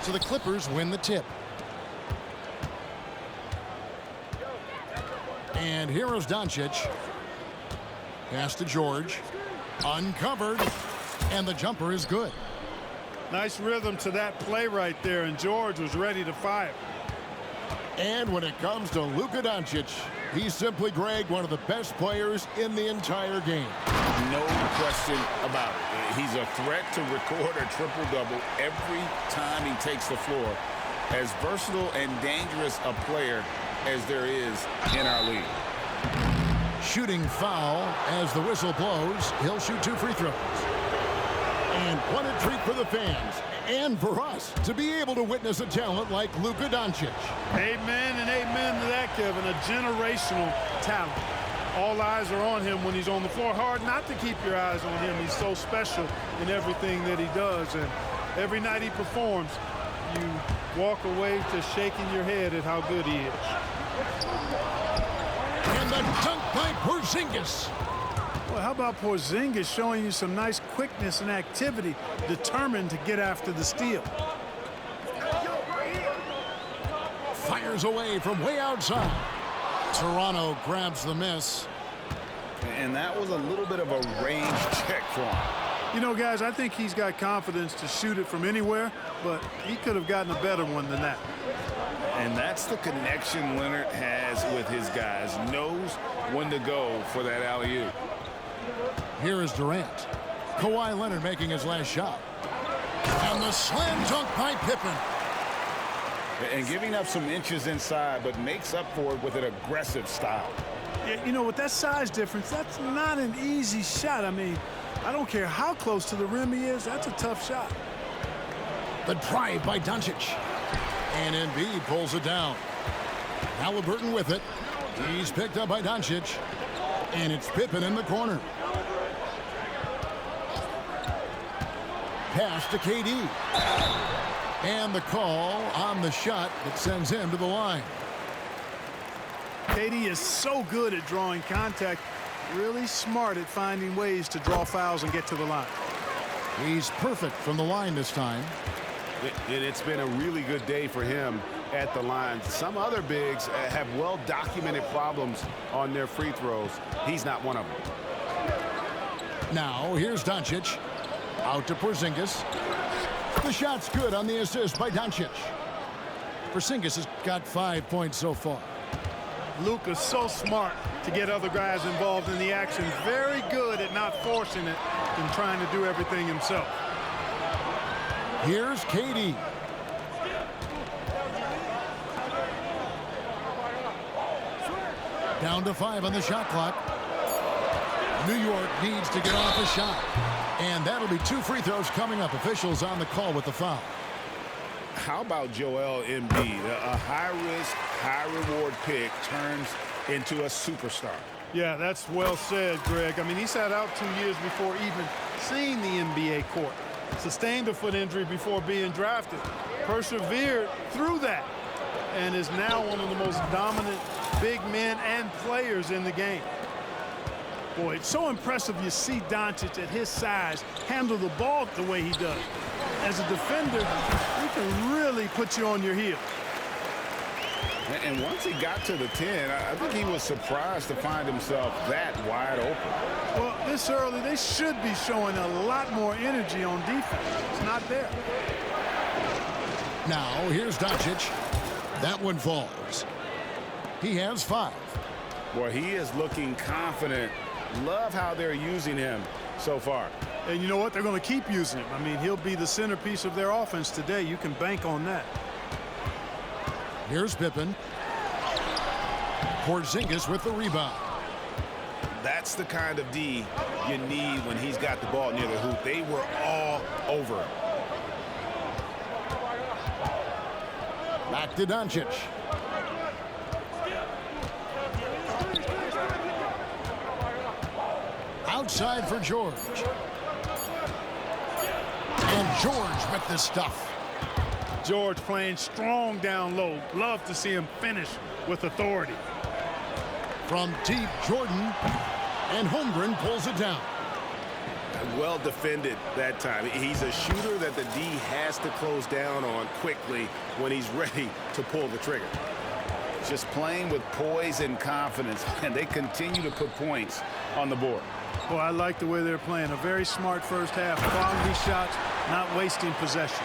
So the Clippers win the tip. And here is Doncic. Pass to George. Uncovered. And the jumper is good. Nice rhythm to that play right there, and George was ready to fire. And when it comes to Luka Doncic, he's simply, Greg, one of the best players in the entire game. No question about it. He's a threat to record a triple-double every time he takes the floor. As versatile and dangerous a player as there is in our league. Shooting foul as the whistle blows. He'll shoot 2 free throws. And what a treat for the fans and for us to be able to witness a talent like Luka Doncic. Amen and amen to that, Kevin. A generational talent. All eyes are on him when he's on the floor. Hard not to keep your eyes on him. He's so special in everything that he does. And every night he performs, you walk away just shaking your head at how good he is. And the dunk by Porzingis. Well, how about Porzingis showing you some nice quickness and activity, determined to get after the steal. Fires away from way outside. Toronto grabs the miss. And that was a little bit of a range check for him. You know, guys, I think he's got confidence to shoot it from anywhere, but he could have gotten a better one than that. And that's the connection Leonard has with his guys. Knows when to go for that alley-oop. Here is Durant. Kawhi Leonard making his last shot. And the slam dunk by Pippen. And giving up some inches inside, but makes up for it with an aggressive style. Yeah, you know, with that size difference, that's not an easy shot. I mean, I don't care how close to the rim he is, that's a tough shot. The drive by Doncic. And Embiid pulls it down. Halliburton with it. He's picked up by Doncic. And it's Pippen in the corner. Pass to KD. And the call on the shot that sends him to the line. KD is so good at drawing contact, really smart at finding ways to draw fouls and get to the line. He's perfect from the line this time. It's been a really good day for him at the line. Some other bigs have well-documented problems on their free throws. He's not one of them. Now, here's Doncic. Out to Porzingis. The shot's good on the assist by Doncic. Porzingis has got 5 points so far. Luka's so smart to get other guys involved in the action. Very good at not forcing it and trying to do everything himself. Here's KD. Down to 5 on the shot clock. New York needs to get off a shot. And that'll be 2 free throws coming up. Officials on the call with the foul. How about Joel Embiid? A high-risk, high-reward pick turns into a superstar. Yeah, that's well said, Greg. I mean, he sat out 2 years before even seeing the NBA court. Sustained a foot injury before being drafted. Persevered through that. And is now one of the most dominant big men and players in the game. Boy, it's so impressive you see Doncic at his size handle the ball the way he does. As a defender, he can really put you on your heels. And once he got to the 10, I think he was surprised to find himself that wide open. Well, this early, they should be showing a lot more energy on defense. It's not there. Now, here's Doncic. That one falls. He has 5. Boy, he is looking confident. Love how they're using him so far. And you know what? They're going to keep using him. I mean, he'll be the centerpiece of their offense today. You can bank on that. Here's Pippen. Porzingis with the rebound. That's the kind of D you need when he's got the ball near the hoop. They were all over him. Back to Doncic. Outside for George. And George with the stuff. George playing strong down low. Love to see him finish with authority. From deep, Jordan. And Holmgren pulls it down. Well defended that time. He's a shooter that the D has to close down on quickly when he's ready to pull the trigger. Just playing with poise and confidence, and they continue to put points on the board. Well, I like the way they're playing. A very smart first half. Quality shots, not wasting possessions.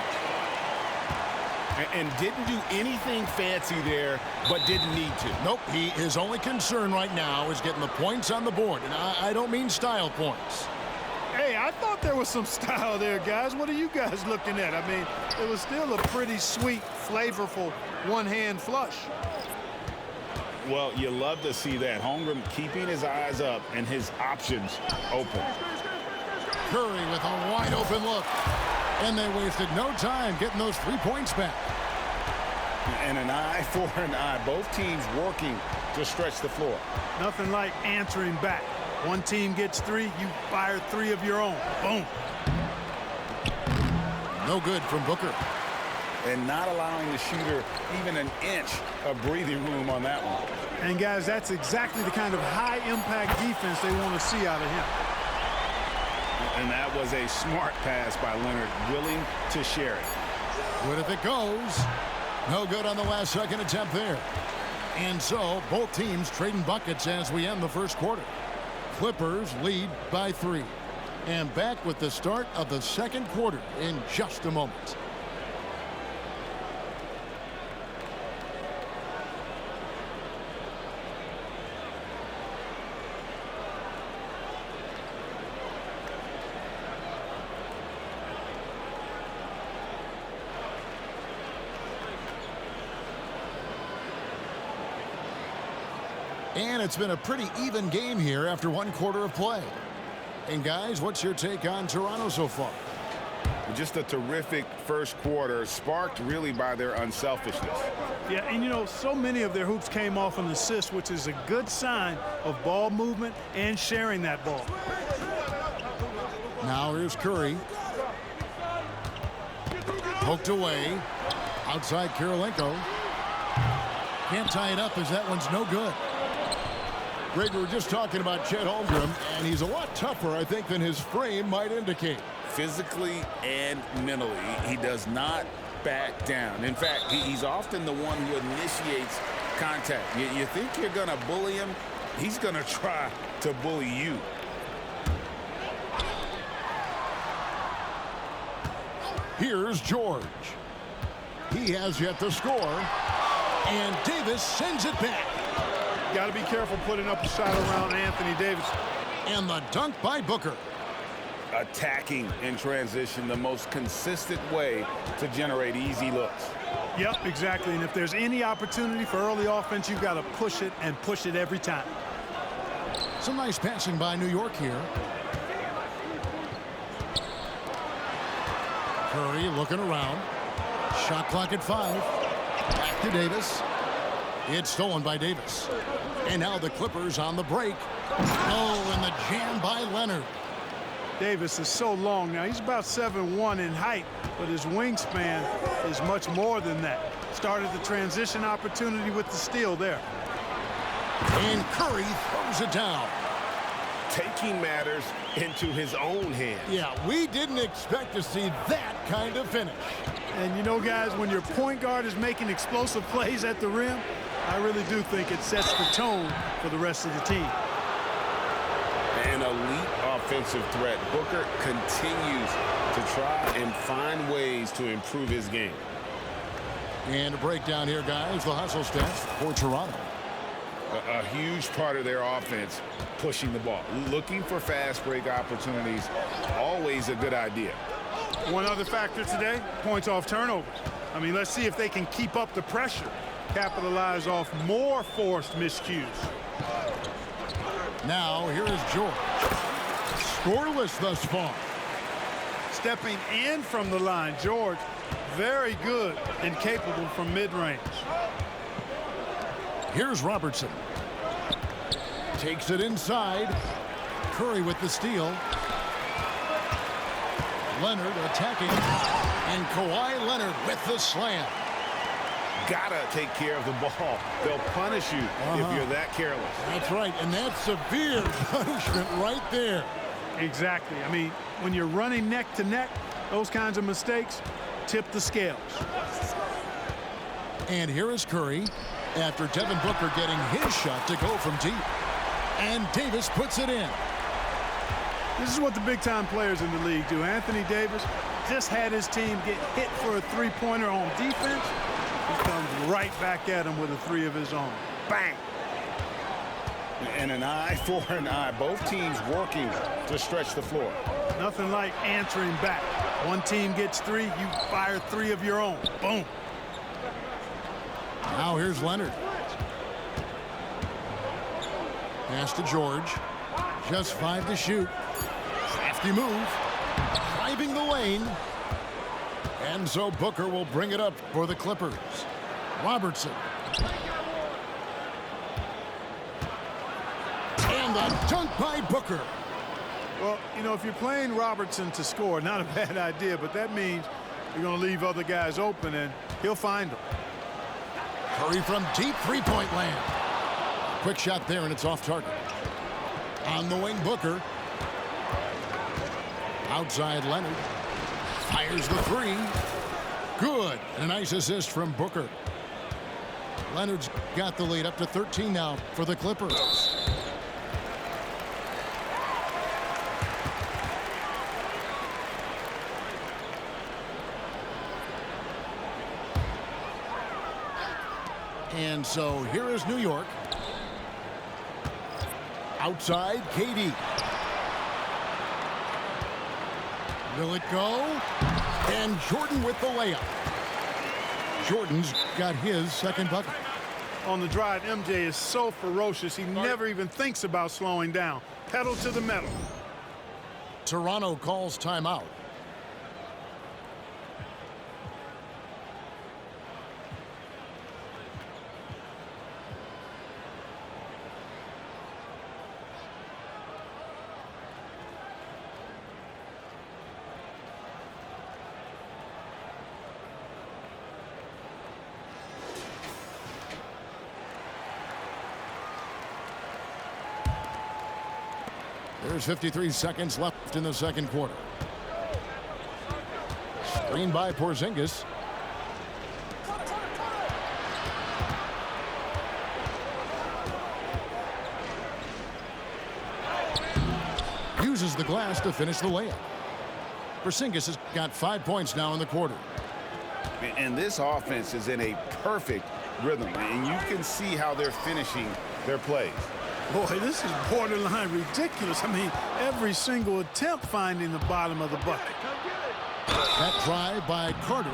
And didn't do anything fancy there, but didn't need to. Nope, his only concern right now is getting the points on the board. And I don't mean style points. Hey, I thought there was some style there, guys. What are you guys looking at? I mean, it was still a pretty sweet, flavorful one-hand flush. Well, you love to see that. Holmgren keeping his eyes up and his options open. Curry with a wide open look. And they wasted no time getting those 3 points back. And an eye for an eye. Both teams working to stretch the floor. Nothing like answering back. One team gets 3, you fire 3 of your own. Boom. No good from Booker. And not allowing the shooter even an inch of breathing room on that one. And, guys, that's exactly the kind of high-impact defense they want to see out of him. And that was a smart pass by Leonard, willing to share it. Good if it goes. No good on the last second attempt there. And so both teams trading buckets as we end the first quarter. Clippers lead by 3. And back with the start of the second quarter in just a moment. And it's been a pretty even game here after 1 quarter of play. And guys, what's your take on Toronto so far? Just a terrific first quarter, sparked really by their unselfishness. Yeah, and you know, so many of their hoops came off an assist, which is a good sign of ball movement and sharing that ball. Now here's Curry. Poked away. Outside Kirilenko. Can't tie it up as that one's no good. Greg, we were just talking about Chet Holmgren, and he's a lot tougher, I think, than his frame might indicate. Physically and mentally, he does not back down. In fact, he's often the one who initiates contact. You think you're going to bully him, he's going to try to bully you. Here's George. He has yet to score, and Davis sends it back. Got to be careful putting up a shot around Anthony Davis. And the dunk by Booker. Attacking in transition, the most consistent way to generate easy looks. Yep, exactly. And if there's any opportunity for early offense, you've got to push it and push it every time. Some nice passing by New York here. Curry looking around. Shot clock at 5. Back to Davis. It's stolen by Davis. And now the Clippers on the break. Oh, and the jam by Leonard. Davis is so long now. He's about 7'1" in height, but his wingspan is much more than that. Started the transition opportunity with the steal there. And Curry throws it down. Taking matters into his own hands. Yeah, we didn't expect to see that kind of finish. And you know, guys, when your point guard is making explosive plays at the rim, I really do think it sets the tone for the rest of the team. An elite offensive threat. Booker continues to try and find ways to improve his game. And a breakdown here, guys. The hustle stats for Toronto. A huge part of their offense, pushing the ball. Looking for fast break opportunities, always a good idea. One other factor today, points off turnovers. I mean, let's see if they can keep up the pressure, capitalize off more forced miscues. Now, here is George. Scoreless thus far. Stepping in from the line, George, very good and capable from mid-range. Here's Robertson. Takes it inside. Curry with the steal. Leonard attacking. And Kawhi Leonard with the slam. Gotta take care of the ball. They'll punish you if you're that careless. That's right, and that's severe punishment right there. Exactly. I mean, when you're running neck to neck, those kinds of mistakes tip the scales. And here is Curry after Devin Booker getting his shot to go from deep. And Davis puts it in. This is what the big-time players in the league do. Anthony Davis just had his team get hit for a three-pointer on defense. He comes right back at him with a three of his own. Bang! And an eye for an eye. Both teams working to stretch the floor. Nothing like answering back. One team gets three, you fire three of your own. Boom. Now here's Leonard. Pass to George. Just 5 to shoot. Crafty move. Driving the lane. And so Booker will bring it up for the Clippers. Robertson. And a dunk by Booker. Well, you know, if you're playing Robertson to score, not a bad idea, but that means you're going to leave other guys open, and he'll find them. Curry from deep three-point land. Quick shot there, and it's off target. On the wing, Booker. Outside, Leonard. Fires the three. Good. And a nice assist from Booker. Leonard's got the lead up to 13 now for the Clippers. And so here is New York. Outside, KD. Will it go? And Jordan with the layup. Jordan's got his second bucket. On the drive, MJ is so ferocious, he never even thinks about slowing down. Pedal to the metal. Toronto calls timeout. There's 53 seconds left in the second quarter. Screen by Porzingis. Uses the glass to finish the layup. Porzingis has got 5 points now in the quarter. And this offense is in a perfect rhythm, and you can see how they're finishing their plays. Boy, this is borderline ridiculous. I mean, every single attempt finding the bottom of the bucket. That drive by Carter.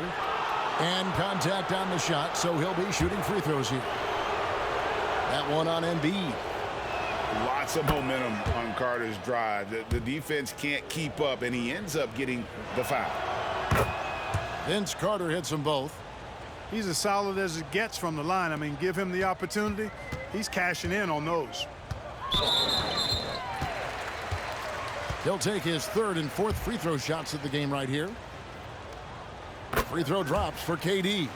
And contact on the shot, so he'll be shooting free throws here. That one on Embiid. Lots of momentum on Carter's drive. The defense can't keep up, and he ends up getting the foul. Vince Carter hits them both. He's as solid as it gets from the line. I mean, give him the opportunity. He's cashing in on those. He'll take his third and fourth free throw shots of the game right here. Free throw drops for KD.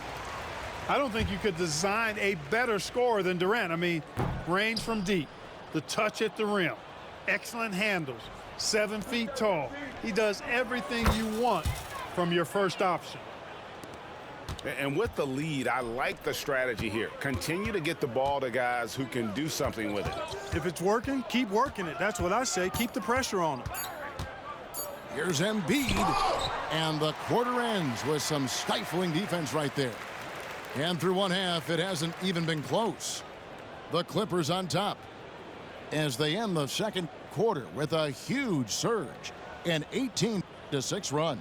I don't think you could design a better scorer than Durant. I mean, range from deep, the touch at the rim, excellent handles, 7 feet tall. He does everything you want from your first option. And with the lead, I like the strategy here. Continue to get the ball to guys who can do something with it. If it's working, keep working it. That's what I say. Keep the pressure on him. Here's Embiid. And the quarter ends with some stifling defense right there. And through one half, it hasn't even been close. The Clippers on top as they end the second quarter with a huge surge, an 18-6 run.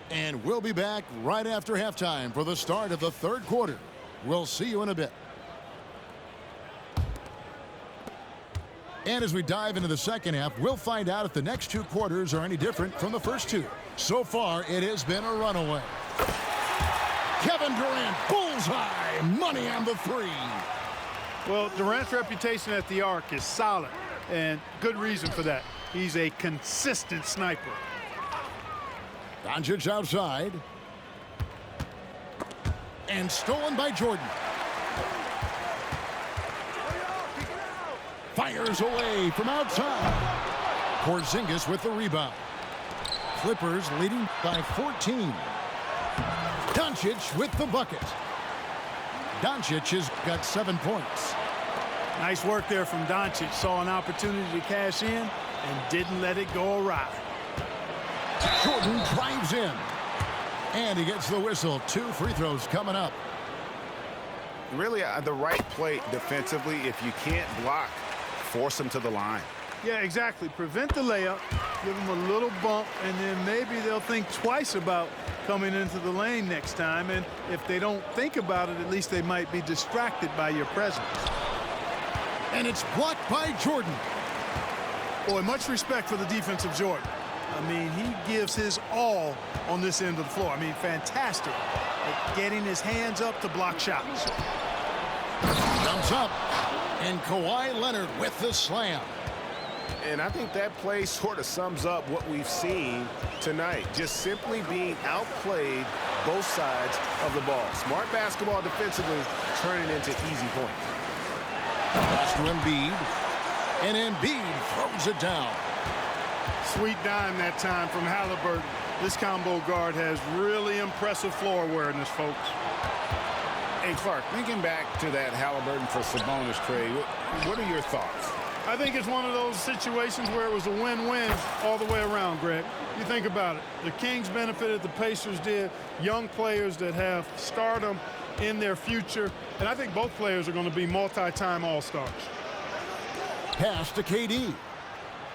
And we'll be back right after halftime for the start of the third quarter. We'll see you in a bit. And as we dive into the second half, we'll find out if the next two quarters are any different from the first two. So far, it has been a runaway. Kevin Durant, bullseye, money on the three. Well, Durant's reputation at the arc is solid, and good reason for that. He's a consistent sniper. Doncic outside. And stolen by Jordan. Fires away from outside. Porzingis with the rebound. Clippers leading by 14. Doncic with the bucket. Doncic has got 7 points. Nice work there from Doncic. Saw an opportunity to cash in and didn't let it go awry. Jordan drives in. And he gets the whistle. 2 free throws coming up. Really, the right play defensively. If you can't block, force him to the line. Yeah, exactly. Prevent the layup, give them a little bump, and then maybe they'll think twice about coming into the lane next time. And if they don't think about it, at least they might be distracted by your presence. And it's blocked by Jordan. Boy, much respect for the defense of Jordan. I mean, he gives his all on this end of the floor. I mean, fantastic at getting his hands up to block shots. Jumps up. And Kawhi Leonard with the slam. And I think that play sort of sums up what we've seen tonight. Just simply being outplayed both sides of the ball. Smart basketball defensively turning into easy points. Pass to Embiid. And Embiid throws it down. Sweet dime that time from Halliburton. This combo guard has really impressive floor awareness, folks. Hey, Clark, thinking back to that Halliburton for Sabonis trade, what are your thoughts? I think it's one of those situations where it was a win-win all the way around, Greg. You think about it. The Kings benefited, the Pacers did. Young players that have stardom in their future. And I think both players are going to be multi-time All-Stars. Pass to KD.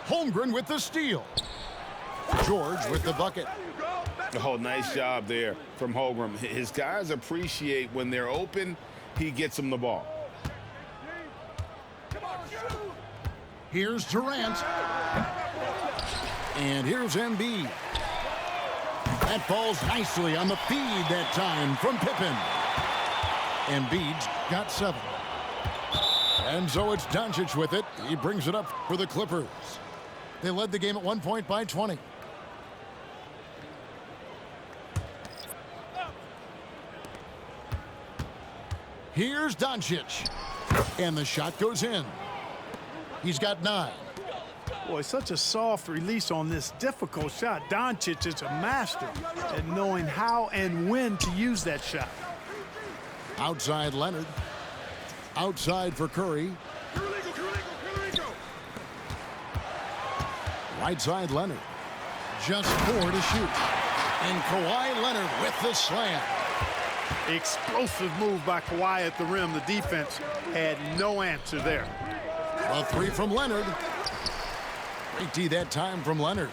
Holmgren with the steal. George with the bucket. Oh, nice job there from Holmgren. His guys appreciate when they're open, he gets them the ball. Here's Durant. And here's Embiid. That falls nicely on the feed that time from Pippen. Embiid's got 7. And so it's Doncic with it. He brings it up for the Clippers. They led the game at 1 point by 20. Here's Doncic. And the shot goes in. He's got 9. Boy, such a soft release on this difficult shot. Doncic is a master at knowing how and when to use that shot. Outside Leonard. Outside for Curry. Right side Leonard. Just 4 to shoot. And Kawhi Leonard with the slam. Explosive move by Kawhi at the rim. The defense had no answer there. A 3 from Leonard. Great D that time from Leonard.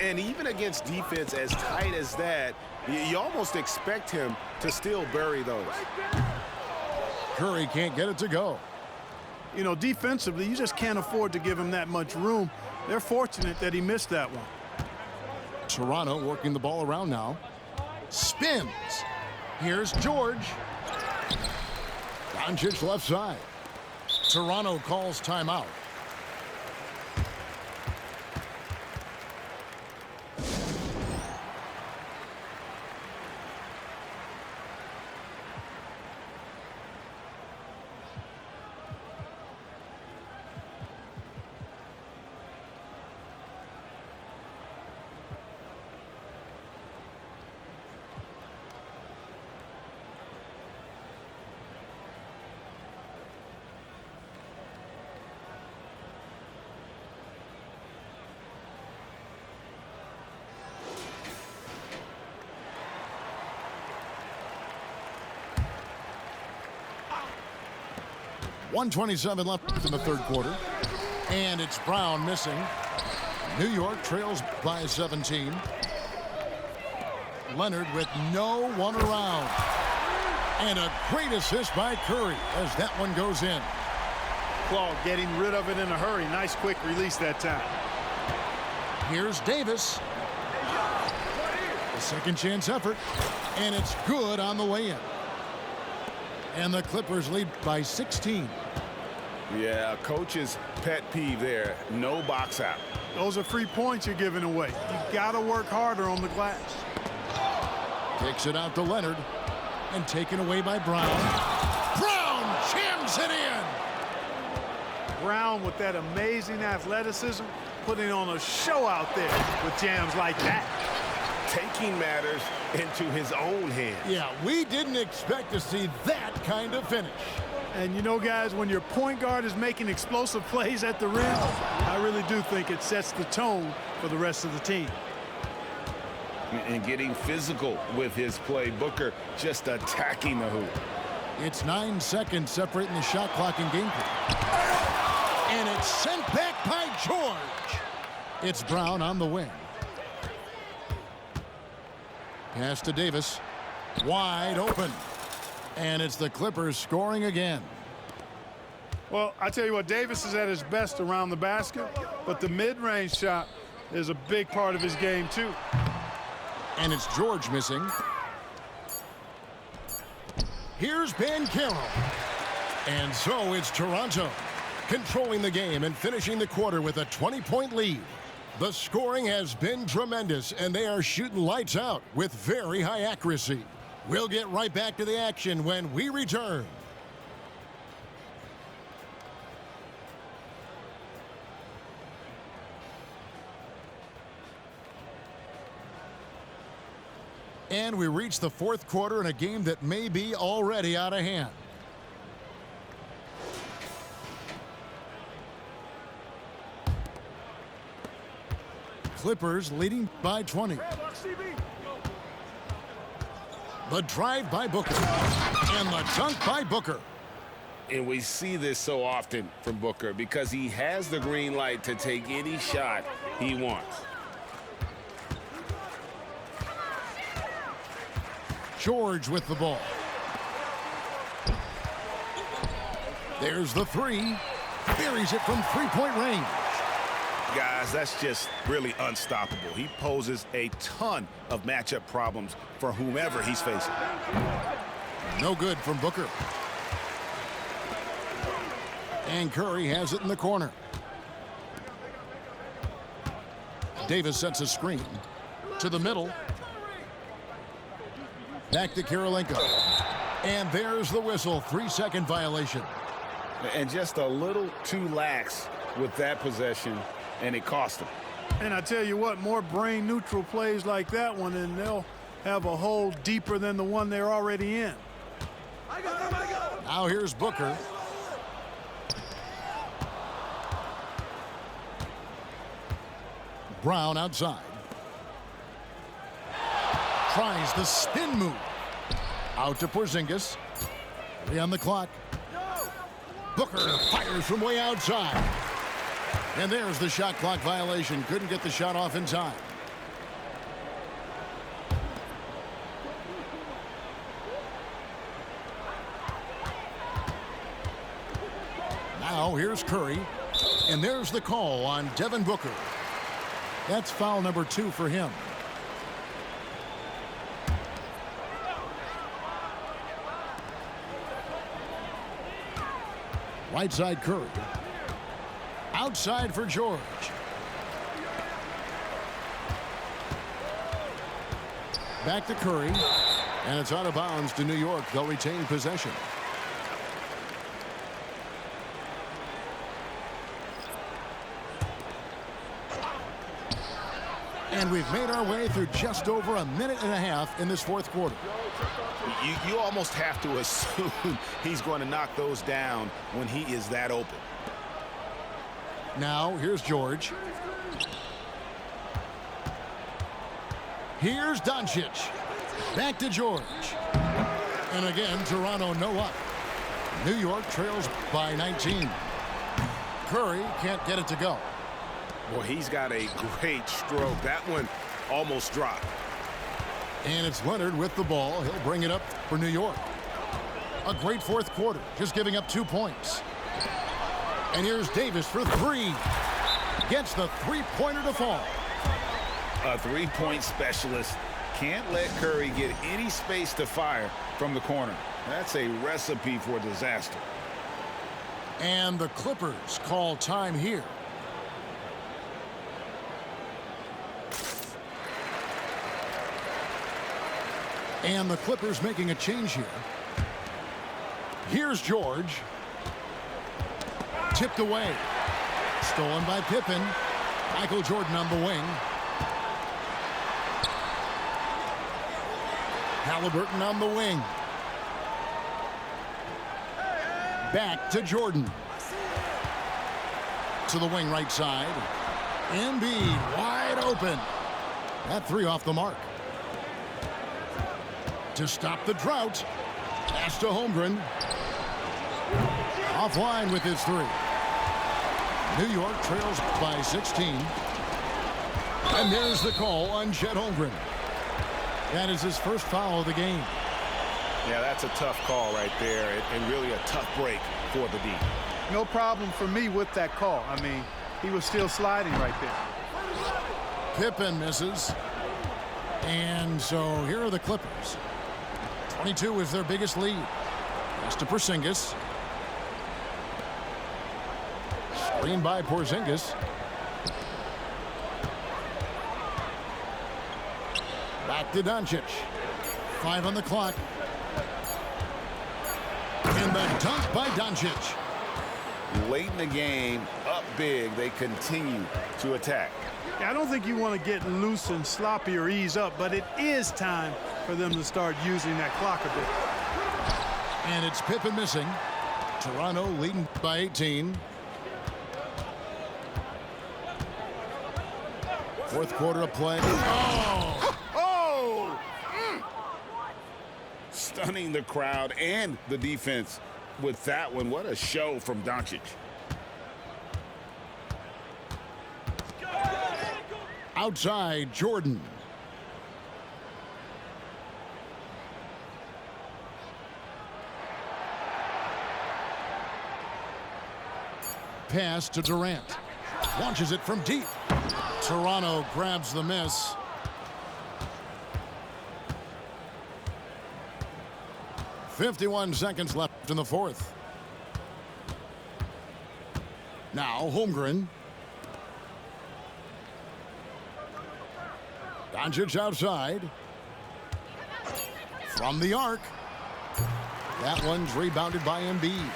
And even against defense as tight as that, you almost expect him to still bury those. Curry can't get it to go. You know, defensively, you just can't afford to give him that much room. They're fortunate that he missed that one. Toronto working the ball around now. Spins. Here's George. Doncic left side. Toronto calls timeout. .127 left in the third quarter. And it's Brown missing. New York trails by 17. Leonard with no one around. And a great assist by Curry as that one goes in. Claude getting rid of it in a hurry. Nice quick release that time. Here's Davis. A second chance effort. And it's good on the way in. And the Clippers lead by 16. Yeah, coach's pet peeve there. No box out. Those are free points you're giving away. You got to work harder on the glass. Takes it out to Leonard. And taken away by Brown. Brown jams it in. Brown with that amazing athleticism putting on a show out there with jams like that. Taking matters into his own hands. Yeah, we didn't expect to see that kind of finish. And you know, guys, when your point guard is making explosive plays at the rim, I really do think it sets the tone for the rest of the team. And getting physical with his play. Booker just attacking the hoop. It's 9 seconds separating the shot clock and game clock. And it's sent back by George. It's Brown on the wing. Pass to Davis. Wide open. And it's the Clippers scoring again. Well, I tell you what, Davis is at his best around the basket, but the mid-range shot is a big part of his game, too. And it's George missing. Here's Banchero. And so it's Toronto controlling the game and finishing the quarter with a 20-point lead. The scoring has been tremendous, and they are shooting lights out with very high accuracy. We'll get right back to the action when we return. And we reach the fourth quarter in a game that may be already out of hand. Clippers leading by 20. The drive by Booker. And the dunk by Booker. And we see this so often from Booker because he has the green light to take any shot he wants. George with the ball. There's the three. Buries it from three-point range. Guys, that's just really unstoppable. He poses a ton of matchup problems for whomever he's facing. No good from Booker. And Curry has it in the corner. Davis sets a screen to the middle. Back to Kirilenko. And there's the whistle. 3-second violation. And just a little too lax with that possession, and it cost him. And I tell you what, more brain-neutral plays like that one, and they'll have a hole deeper than the one they're already in. Now here's Booker. Brown outside. Tries the spin move. Out to Porzingis. 3 on the clock. Booker fires from way outside. And there's the shot clock violation. Couldn't get the shot off in time. Now here's Curry. And there's the call on Devin Booker. That's foul number 2 for him. Right side Curry. Outside for George. Back to Curry. And it's out of bounds to New York. They'll retain possession. And we've made our way through just over a minute and a half in this fourth quarter. You almost have to assume he's going to knock those down when he is that open. Now, here's George. Here's Doncic. Back to George. And again, Toronto no up. New York trails by 19. Curry can't get it to go. Well, he's got a great stroke. That one almost dropped. And it's Leonard with the ball. He'll bring it up for New York. A great fourth quarter, just giving up 2 points. And here's Davis for 3. Gets the three-pointer to fall. A three-point specialist can't let Curry get any space to fire from the corner. That's a recipe for disaster. And the Clippers call time here. And the Clippers making a change here. Here's George. Tipped away. Stolen by Pippen. Michael Jordan on the wing. Halliburton on the wing. Back to Jordan. To the wing right side. Embiid wide open. That three off the mark. To stop the drought. Pass to Holmgren. Offline with his three. New York trails by 16. And there's the call on Chet Holmgren. That is his first foul of the game. Yeah, that's a tough call right there, and really a tough break for the D. No problem for me with that call. I mean, he was still sliding right there. Pippen misses. And so here are the Clippers. 22 is their biggest lead. Pass to Porzingis. Screen by Porzingis. Back to Doncic. 5 on the clock. And the dunk by Doncic. Late in the game, up big, they continue to attack. Yeah, I don't think you want to get loose and sloppy or ease up, but it is time for them to start using that clock a bit. And it's Pippen missing. Toronto leading by 18. Fourth quarter of play. Oh! Oh! Stunning the crowd and the defense with that one. What a show from Doncic. Outside, Jordan. Pass to Durant. Launches it from deep. Toronto grabs the miss. .51 seconds left in the fourth. Now Holmgren. Doncic outside. From the arc. That one's rebounded by Embiid.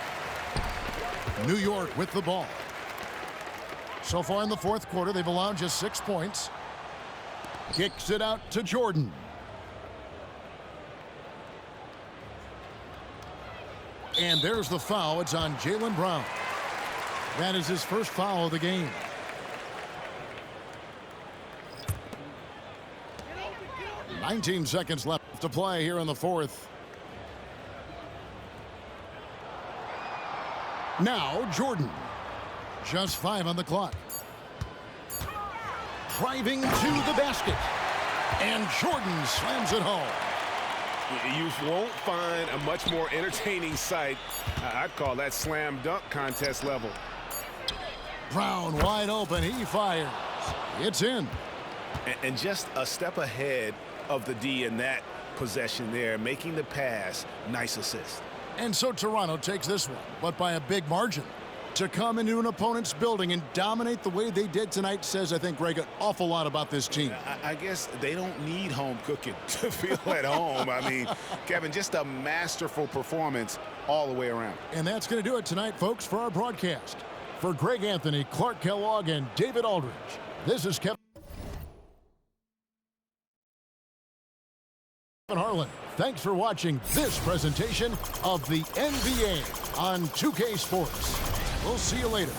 New York with the ball. So far in the fourth quarter, they've allowed just 6 points. Kicks it out to Jordan. And there's the foul. It's on Jaylen Brown. That is his first foul of the game. .19 seconds left to play here in the fourth. Now Jordan. Just 5 on the clock. Driving to the basket. And Jordan slams it home. You won't find a much more entertaining sight. I'd call that slam dunk contest level. Brown wide open. He fires. It's in. And just a step ahead of the D in that possession there, making the pass. Nice assist. And so Toronto takes this one, but by a big margin. To come into an opponent's building and dominate the way they did tonight says, I think, Greg, an awful lot about this team. I guess they don't need home cooking to feel at home. I mean, Kevin, just a masterful performance all the way around. And that's going to do it tonight, folks, for our broadcast. For Greg Anthony, Clark Kellogg, and David Aldridge, this is Kevin Harlan. Thanks for watching this presentation of the NBA on 2K Sports. We'll see you later.